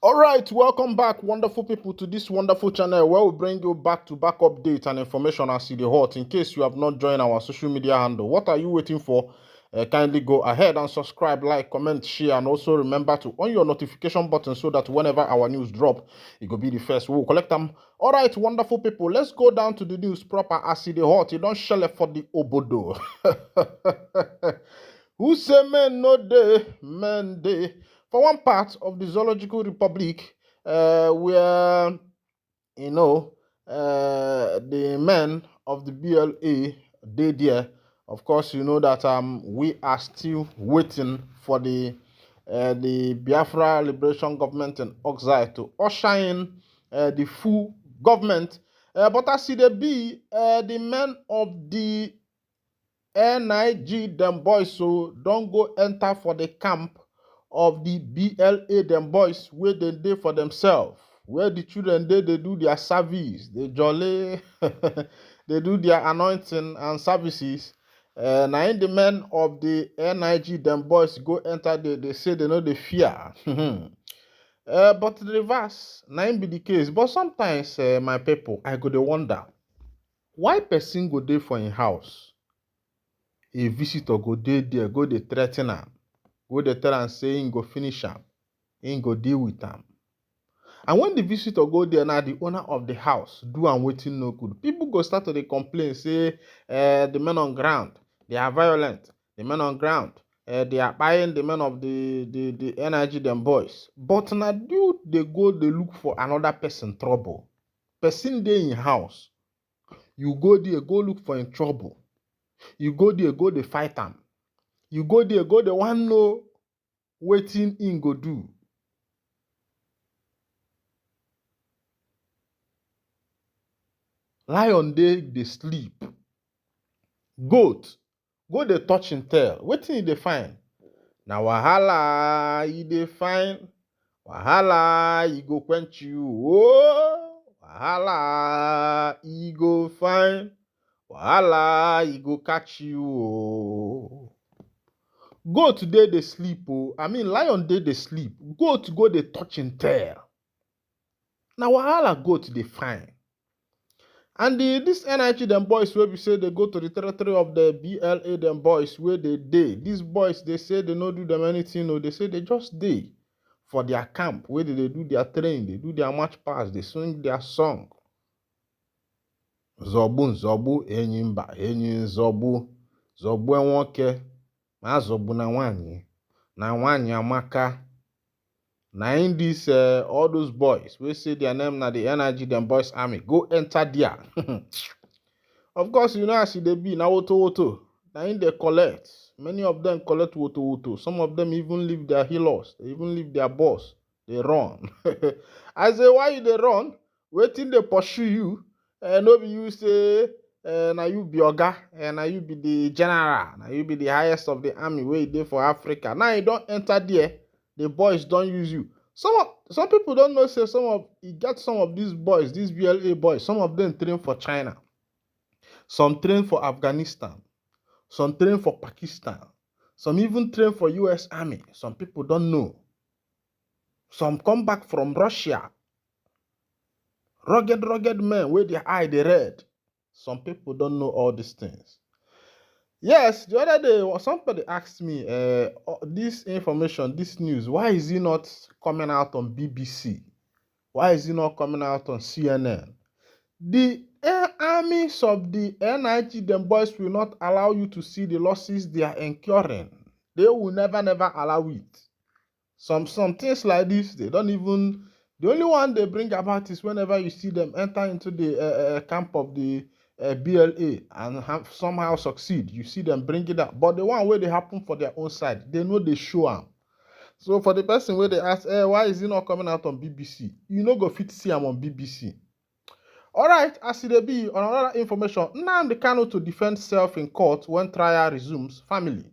All right, welcome back, wonderful people, to this wonderful channel where we bring you back-to-back updates and information as the hot. In case you have not joined our social media handle, what are you waiting for? Kindly go ahead and subscribe, like, comment, share, and also remember to on your notification button so that whenever our news drop, it will be the first. We will collect them. All right, wonderful people, let's go down to the news proper as the hot. You don't shell it for the obodo. Who say men no day, men day. For one part of the Zoological Republic, where the men of the BLA they there. Of course, you know that we are still waiting for the Biafra Liberation Government in Oxide to usher in the full government. But as it be, the men of the NIG them boys so don't go enter for the camp of the BLA them boys where they dey for themselves, where the children they do their service, they jolly they do their anointing and services. Now in the men of the NIG them boys go enter, they say they know the fear. But the reverse, now be the case. But sometimes my people, I go to wonder why person go there for in house. A visitor go dey there, go dey threaten am, go dey tell am say him go finish am, him go deal with am. And when the visitor go there now, the owner of the house do am wetin no good. People go start to dey complain say the men on ground, they are violent. The men on ground, they are buying the men of the energy them boys. But now do they go they look for another person trouble. Person dey in house, you go there, go look for him trouble. You go there, go dey fight am. You go there, go dey wan know wetin him go do. Lion dey sleep. Goat go dey touch him tail. Wetin e dey find? Na wahala e dey find. Wahala e go quench you. Oh, wahala e go find. Wahala e go catch you. Oh. Goat dey sleep. Oh, I mean lion dey sleep. Goat go dey touch him tail. Na wahala goat dey find. And this energy them boys wey be say they go to the territory of the BLA them boys where they dey. These boys they say they no do them anything. No, they say they just dey for their camp where they do their training, they do their march pass, they sing their song. Zobu nzobu enyimba enyi nzobu zobu enwoke ma zobu na nwanyi amaka. Na in this all those boys we say their name na the energy them boys army go enter there. Of course, you know as they be na woto. Na in they collect. Many of them collect woto. Some of them even leave their healers. They even leave their boss. They run. I say, why you they run? Waiting they pursue you. No be you say now you be oga, and now you be the general, now you be the highest of the army where you dey for Africa. Now you don't enter there. The boys don't use you. Some people don't know say you got some of these boys, these BLA boys, some of them train for China, some train for Afghanistan, some train for Pakistan, some even train for US Army. Some people don't know. Some come back from Russia. Rugged men where their eye they red. Some people don't know all these things. Yes, the other day, somebody asked me, this information, this news, why is it not coming out on BBC? Why is it not coming out on CNN? The armies of the NIG, them boys will not allow you to see the losses they are incurring. They will never allow it. Some things like this, they don't even... The only one they bring about is whenever you see them enter into the camp of the BLA and somehow succeed, you see them bring it up. But the one where they happen for their own side, they know they show them. So for the person where they ask, why is it not coming out on BBC? You know go fit see them on BBC. All right, as it be, on another information, Nnamdi Kanu to defend self in court when trial resumes. Family.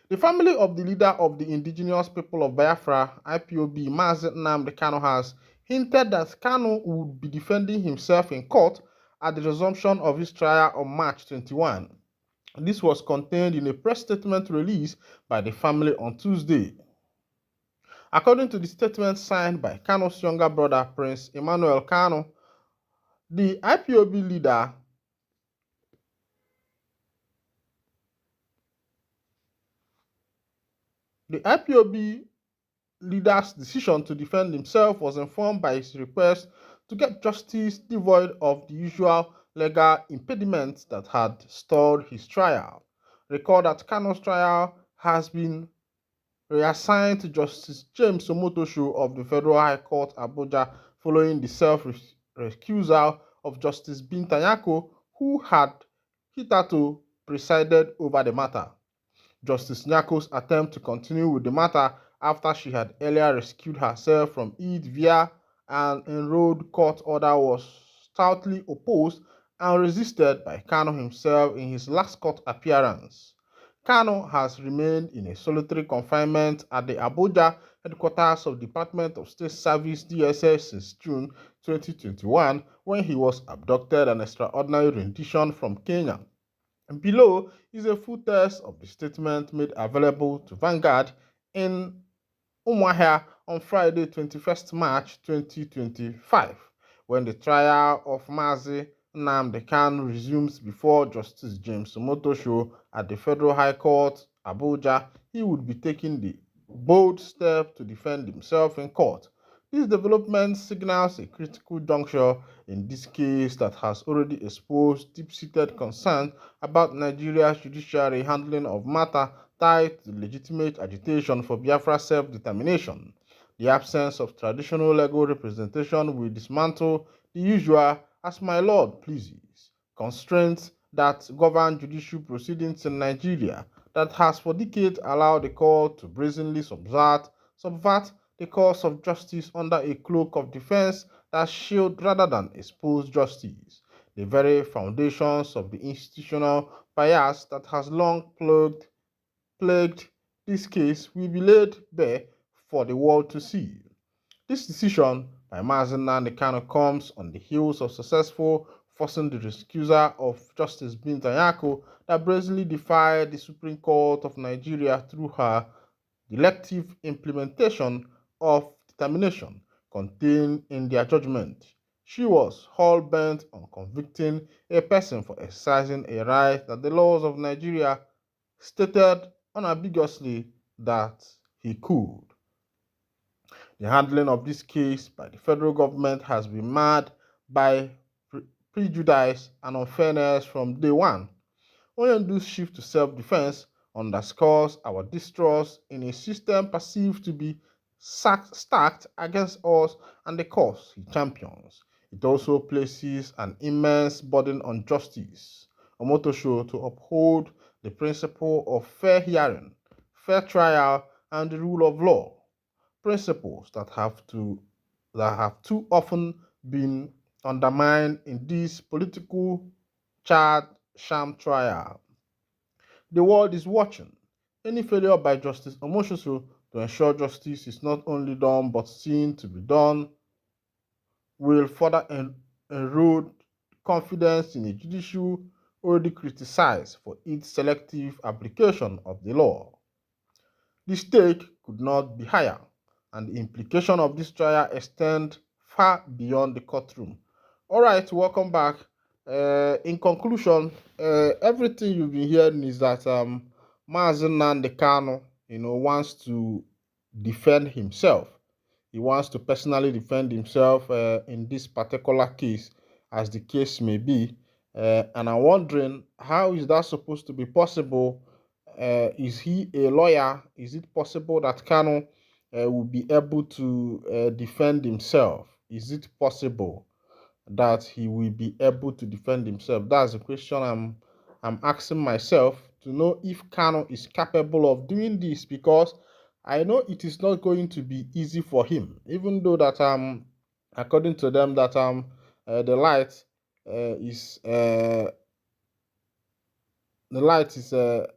The family of the leader of the indigenous people of Biafra, IPOB, Mazi Nnamdi Kanu, has hinted that Kanu would be defending himself in court at the resumption of his trial on March 21. This was contained in a press statement released by the family on Tuesday. According to the statement signed by Kano's younger brother, Prince Emmanuel Kano, the IPOB leader the IPOB leader's decision to defend himself was informed by his request to get justice devoid of the usual legal impediments that had stalled his trial. Recall that Kano's trial has been reassigned to Justice James Omotosho of the Federal High Court, Abuja, following the self-recusal of Justice Bintanyako, who had hitherto presided over the matter. Justice Nyako's attempt to continue with the matter after she had earlier rescued herself from it via an enrolled court order was stoutly opposed and resisted by Kano himself in his last court appearance. Kano has remained in a solitary confinement at the Abuja headquarters of the Department of State Service DSS since June 2021 when he was abducted an extraordinary rendition from Kenya. And below is a full text of the statement made available to Vanguard in Umuahia on Friday, 21st March 2025, when the trial of Mazi Nnamdi Kanu resumes before Justice James Omotosho at the Federal High Court, Abuja. He would be taking the bold step to defend himself in court. This development signals a critical juncture in this case that has already exposed deep-seated concerns about Nigeria's judiciary handling of matter tied to legitimate agitation for Biafra self-determination. The absence of traditional legal representation will dismantle the usual "as my lord pleases" constraints that govern judicial proceedings in Nigeria that has for decades allowed the court to brazenly subvert the cause of justice under a cloak of defense that shield rather than expose justice. The very foundations of the institutional bias that has long plagued this case will be laid bare for the world to see. This decision by Mazi Nnamdi Kanu comes on the heels of successful forcing the recusal of Justice Binta Nyako that brazenly defied the Supreme Court of Nigeria through her elective implementation of determination contained in their judgment. She was hell-bent on convicting a person for exercising a right that the laws of Nigeria stated unambiguously that he could. The handling of this case by the federal government has been marred by prejudice and unfairness from day one. Onyendu's shift to self-defense underscores our distrust in a system perceived to be stacked against us and the cause he champions. It also places an immense burden on Justice Omotosho to uphold the principle of fair hearing, fair trial, and the rule of law, principles that have too often been undermined in this political charged sham trial. The world is watching. Any failure by Justice Omotosho to ensure justice is not only done but seen to be done will further erode confidence in a judicial already criticized for its selective application of the law. The stake could not be higher, and the implications of this trial extend far beyond the courtroom. All right, welcome back. In conclusion, everything you've been hearing is that Mazi Nnamdi Kanu, wants to defend himself. He wants to personally defend himself in this particular case, as the case may be. And I'm wondering, how is that supposed to be possible? Is he a lawyer? Is it possible that Kanu will be able to defend himself? Is it possible that he will be able to defend himself? That's the question I'm asking myself, to know if Kanu is capable of doing this, because I know it is not going to be easy for him, even though that according to them that the light is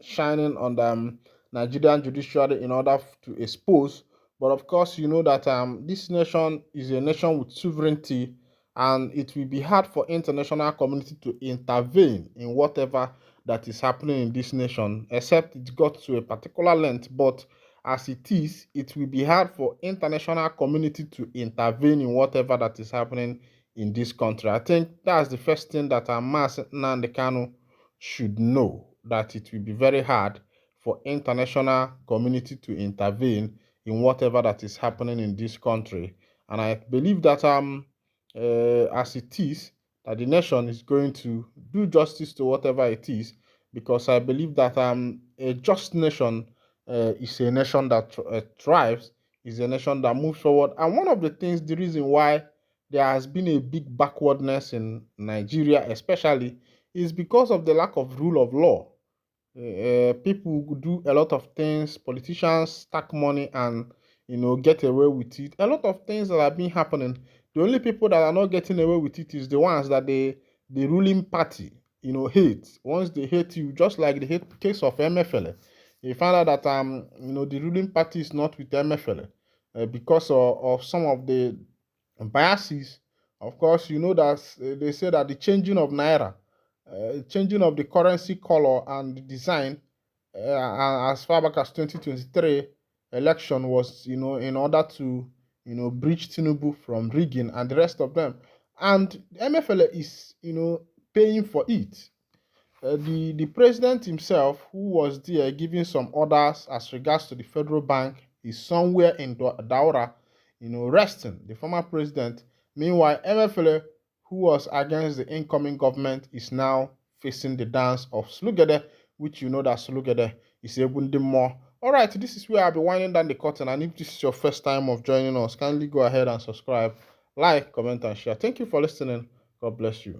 shining on the Nigerian judiciary in order to expose. But of course, you know that this nation is a nation with sovereignty, and it will be hard for international community to intervene in whatever that is happening in this nation, except it got to a particular length. But as it is, it will be hard for international community to intervene in whatever that is happening in this country. I think that's the first thing that Amas Nnamdi Kanu should know, that it will be very hard for international community to intervene in whatever that is happening in this country. And I believe that as it is, that the nation is going to do justice to whatever it is, because I believe that a just nation is a nation that thrives, is a nation that moves forward. And one of the things, the reason why there has been a big backwardness in Nigeria, especially, is because of the lack of rule of law. People do a lot of things, politicians stack money and get away with it. A lot of things that have been happening. The only people that are not getting away with it is the ones that the ruling party hate. Once they hate you, just like the hate case of MFL, you find out that the ruling party is not with MFL because of some of the biases. Of course, you know that they say that the changing of naira, changing of the currency color and the design, as far back as 2023 election was, in order to, breach Tinubu from rigging and the rest of them. And MFL is, paying for it. The president himself, who was there giving some orders as regards to the federal bank, is somewhere in Daura, resting. The former president. Meanwhile, MFL, who was against the incoming government, is now facing the dance of Slugede, which you know that Slugede is a Bundi more. All right, this is where I'll be winding down the curtain. And if this is your first time of joining us, kindly go ahead and subscribe, like, comment, and share. Thank you for listening. God bless you.